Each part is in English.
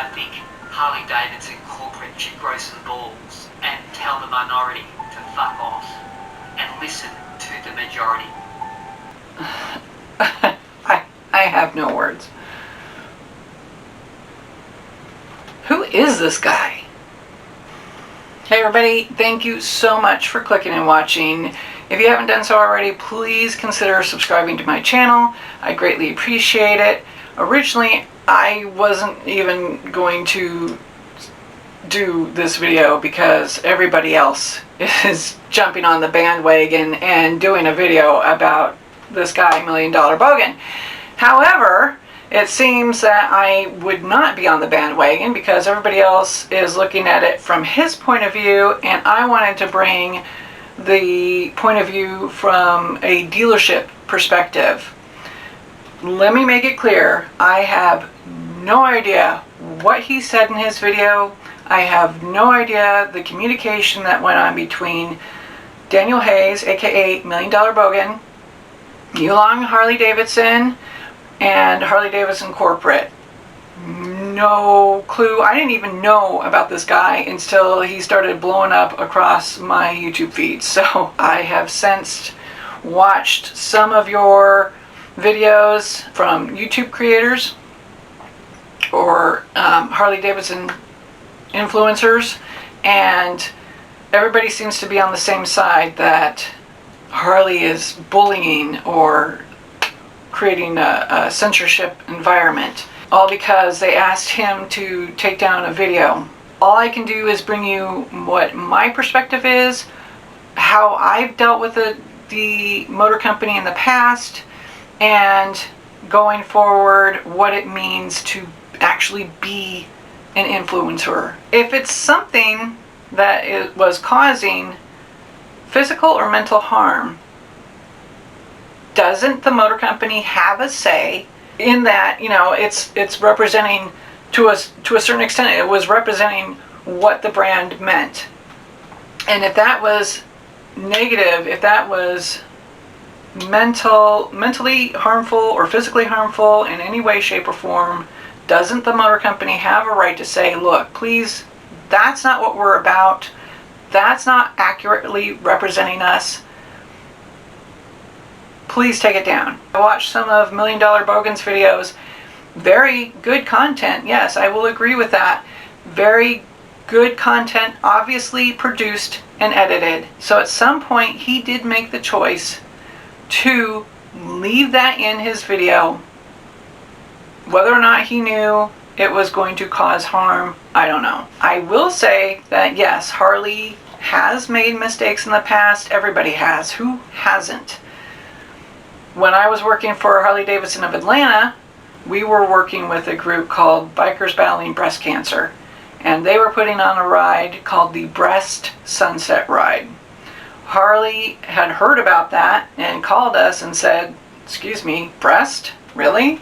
I think Harley-Davidson corporate should grow some balls and tell the minority to fuck off and listen to the majority. I have no words. Who is this guy? Hey everybody, thank you so much for clicking and watching. If you haven't done so already, please consider subscribing to my channel. I greatly appreciate it. Originally, I wasn't even going to do this video because everybody else is jumping on the bandwagon and doing a video about this guy, Million Dollar Bogan. However, it seems that I would not be on the bandwagon because everybody else is looking at it from his point of view, and I wanted to bring the point of view from a dealership perspective. Let me make it clear, I have no idea what he said in his video. I have no idea the communication that went on between Daniel Hayes, aka Million Dollar Bogan, Yulong Harley-Davidson, and Harley-Davidson Corporate. No clue. I didn't even know about this guy until he started blowing up across my YouTube feed. So I have since watched some of your videos from YouTube creators or Harley-Davidson influencers, and everybody seems to be on the same side that Harley is bullying or creating a censorship environment, all because they asked him to take down a video. All I can do is bring you what my perspective is, how I've dealt with the motor company in the past, and going forward what it means to actually be an influencer. If it's something that it was causing physical or mental harm, doesn't the motor company have a say in that? You know, it's representing to a certain extent, it was representing what the brand meant. And if that was negative, if that was mentally harmful or physically harmful in any way, shape, or form, doesn't the motor company have a right to say, look, please, that's not what we're about, that's not accurately representing us, please take it down. I watched some of Million Dollar Bogan's videos. Very good content, yes, I will agree with that. Very good content, obviously produced and edited. So at some point he did make the choice to leave that in his video. Whether or not he knew it was going to cause harm, I don't know. I will say that yes, Harley has made mistakes in the past. Everybody has. Who hasn't? When I was working for Harley-Davidson of Atlanta, we were working with a group called Bikers Battling Breast Cancer, and they were putting on a ride called the Breast Sunset Ride. Harley had heard about that and called us and said, excuse me, breast? Really?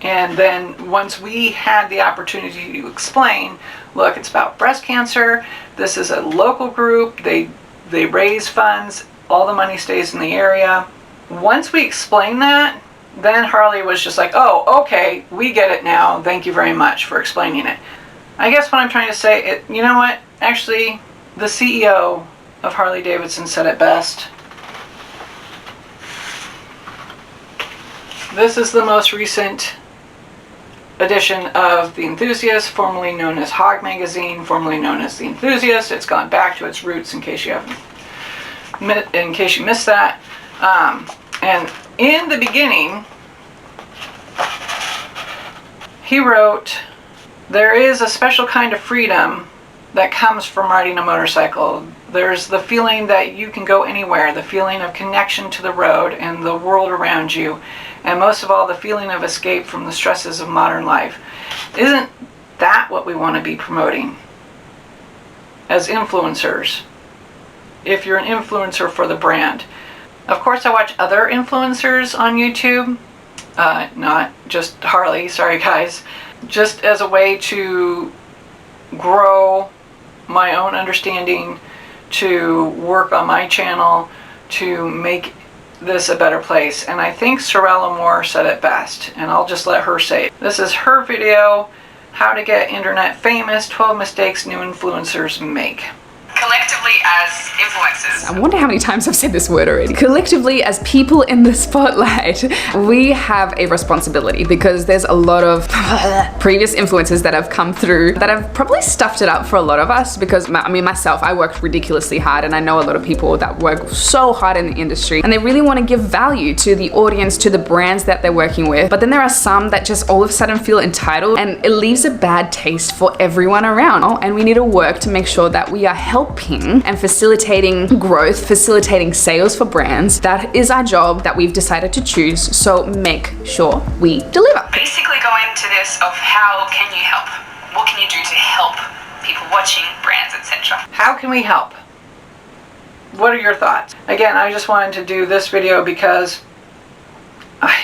And then once we had the opportunity to explain, look, it's about breast cancer, this is a local group, they raise funds, all the money stays in the area. Once we explained that, then Harley was just like, oh, okay, we get it now, thank you very much for explaining it. I guess what I'm trying to say, you know what, actually, the CEO of Harley-Davidson said it best. This is the most recent edition of The Enthusiast, formerly known as H.O.G magazine, formerly known as The Enthusiast. It's gone back to its roots in case you missed that. And in the beginning, he wrote, there is a special kind of freedom that comes from riding a motorcycle. There's the feeling that you can go anywhere, the feeling of connection to the road and the world around you, and most of all, the feeling of escape from the stresses of modern life. Isn't that what we want to be promoting as influencers? If you're an influencer for the brand. Of course, I watch other influencers on YouTube, not just Harley, sorry guys, just as a way to grow my own understanding, to work on my channel, to make this a better place. And I think Sorrell Amore said it best, and I'll just let her say it. This is her video How to get internet famous, 12 mistakes new influencers make. Collectively as influencers. I wonder how many times I've said this word already. Collectively as people in the spotlight, we have a responsibility because there's a lot of previous influencers that have come through that have probably stuffed it up for a lot of us because, I mean, myself, I worked ridiculously hard and I know a lot of people that work so hard in the industry and they really want to give value to the audience, to the brands that they're working with. But then there are some that just all of a sudden feel entitled and it leaves a bad taste for everyone around. And we need to work to make sure that we are helping and facilitating growth, facilitating sales for brands. That is our job that we've decided to choose, so make sure we deliver. Basically go into this of how can you help? What can you do to help people watching, brands, etc. How can we help? What are your thoughts? Again, I just wanted to do this video because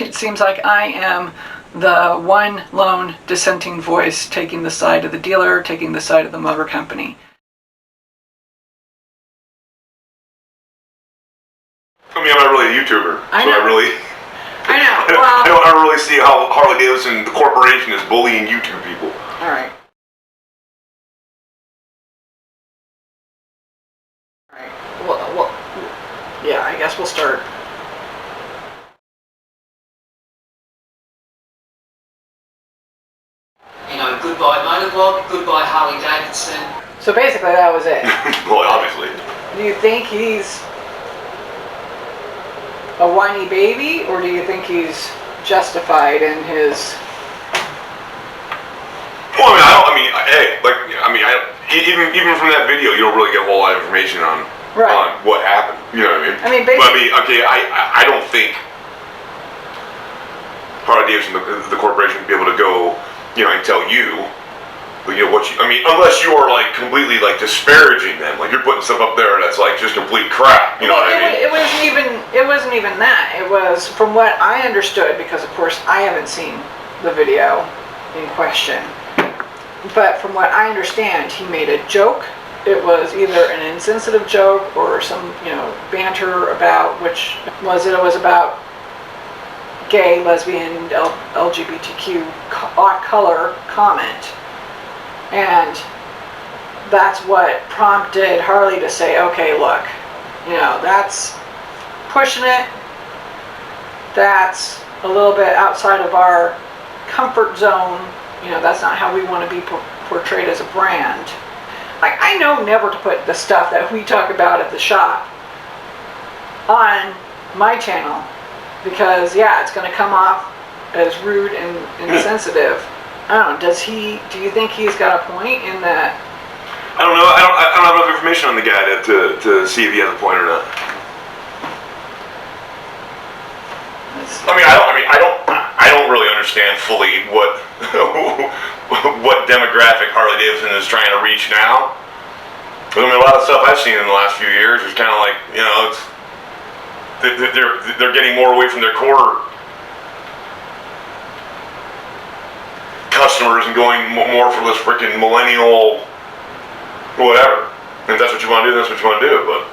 it seems like I am the one lone dissenting voice taking the side of the dealer, taking the side of the motor company. I mean, I'm not really a YouTuber, I so know. I know. Well, I don't really see how Harley-Davidson, the corporation, is bullying YouTube people. all right. All right. Well, yeah, I guess we'll start. You know, goodbye Motorblog, goodbye Harley-Davidson. So basically, that was it. Well, obviously. Do you think he's a whiny baby, or do you think he's justified in his? Well, even from that video, you don't really get a whole lot of information on what happened. You know what I mean? I mean, basically, I don't think Harley-Davidson, the corporation, would be able to go, and tell you. Unless you are like completely like disparaging them, like you're putting stuff up there that's like just complete crap. You know what I mean? It wasn't even that. It was, from what I understood, because of course I haven't seen the video in question. But from what I understand, he made a joke. It was either an insensitive joke or some, banter about which was it? It was about gay, lesbian, LGBTQ color comment. And that's what prompted Harley to say, okay, look, that's pushing it. That's a little bit outside of our comfort zone. That's not how we want to be portrayed as a brand. Like, I know never to put the stuff that we talk about at the shop on my channel because, yeah, it's going to come off as rude and insensitive. I don't know, do you think he's got a point in that? I don't know. I don't have enough information on the guy to see if he has a point or not. I don't really understand fully what what demographic Harley-Davidson is trying to reach now. But a lot of stuff I've seen in the last few years is kind of like, they're getting more away from their core customers and going more for this freaking millennial whatever. And if that's what you want to do, that's what you want to do. But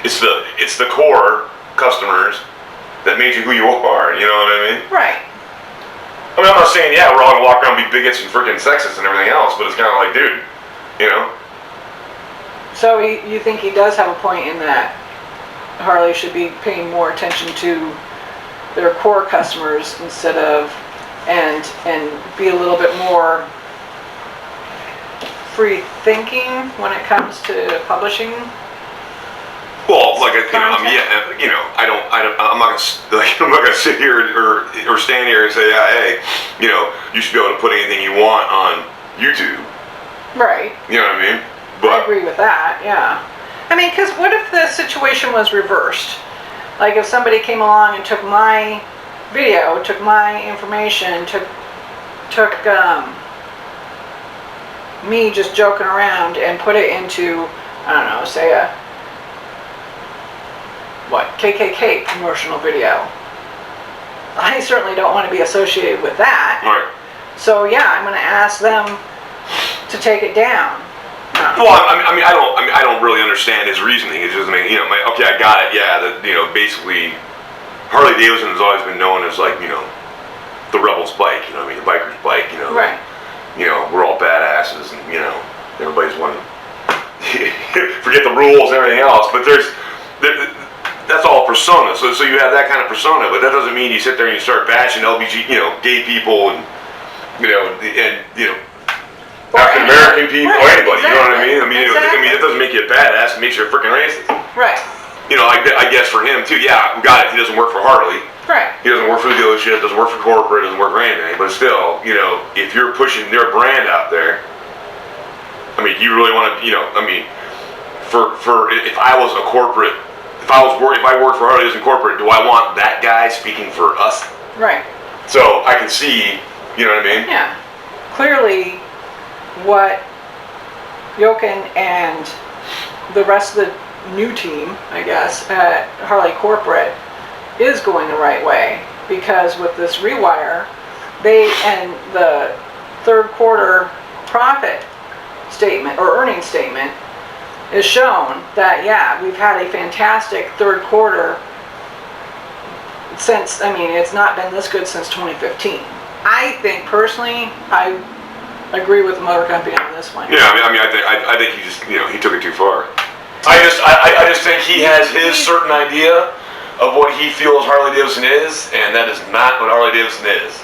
it's the core customers that made you who you are. You know what I mean? Right. I'm not saying we're all gonna walk around and be bigots and freaking sexist and everything else, but it's kind of like, dude, So you think he does have a point in that Harley should be paying more attention to their core customers instead of and be a little bit more free thinking when it comes to publishing? Well, like I'm not gonna sit here or stand here and say, hey, you should be able to put anything you want on YouTube. Right. You know what I mean? But I agree with that. Yeah. I mean, because what if the situation was reversed? Like if somebody came along and took my video, took my information, took me just joking around and put it into, I don't know, say a KKK promotional video. I certainly don't want to be associated with that. right. So yeah, I'm going to ask them to take it down. Well, I don't really understand his reasoning. It's just, okay, I got it. Yeah, basically, Harley-Davidson has always been known as like, the rebel's bike. The biker's bike. Right. you know, we're all badasses, and you know, everybody's one. Forget the rules and everything else, but that's all persona. So you have that kind of persona, but that doesn't mean you sit there and you start bashing LBG, you know, gay people and you know, African American people, or anybody. Exactly. You know what I mean? I mean, Exactly. it doesn't make you a badass. It makes you a freaking racist. Right. You know, I guess for him too. Yeah, we got it. He doesn't work for Harley. Right. He doesn't work for the dealership. Doesn't work for corporate. Doesn't work for anything. But still, you know, if you're pushing their brand out there, I mean, you really want to, you know, I mean, for if I was a corporate, if I worked for Harley-Davidson corporate, do I want that guy speaking for us? Right. So I can see, you know what I mean? Yeah. Clearly, what Jochen and the rest of the new team, I guess, at Harley Corporate is going the right way, because with this rewire, they and the third quarter profit statement or earnings statement is shown that, yeah, we've had a fantastic third quarter since, I mean, it's not been this good since 2015. I think personally, I agree with the motor company on this one. Yeah, I think he just, you know, he took it too far. I just think he has his certain idea of what he feels Harley-Davidson is, and that is not what Harley-Davidson is,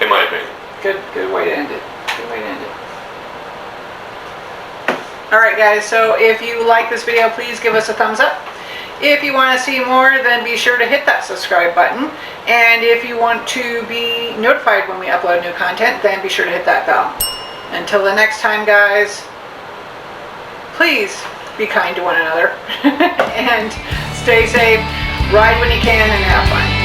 in my opinion. Good way to end it. Good way to end it. Alright guys, so if you like this video, please give us a thumbs up. If you want to see more, then be sure to hit that subscribe button. And if you want to be notified when we upload new content, then be sure to hit that bell. Until the next time, guys, please be kind to one another and stay safe, ride when you can, and have fun.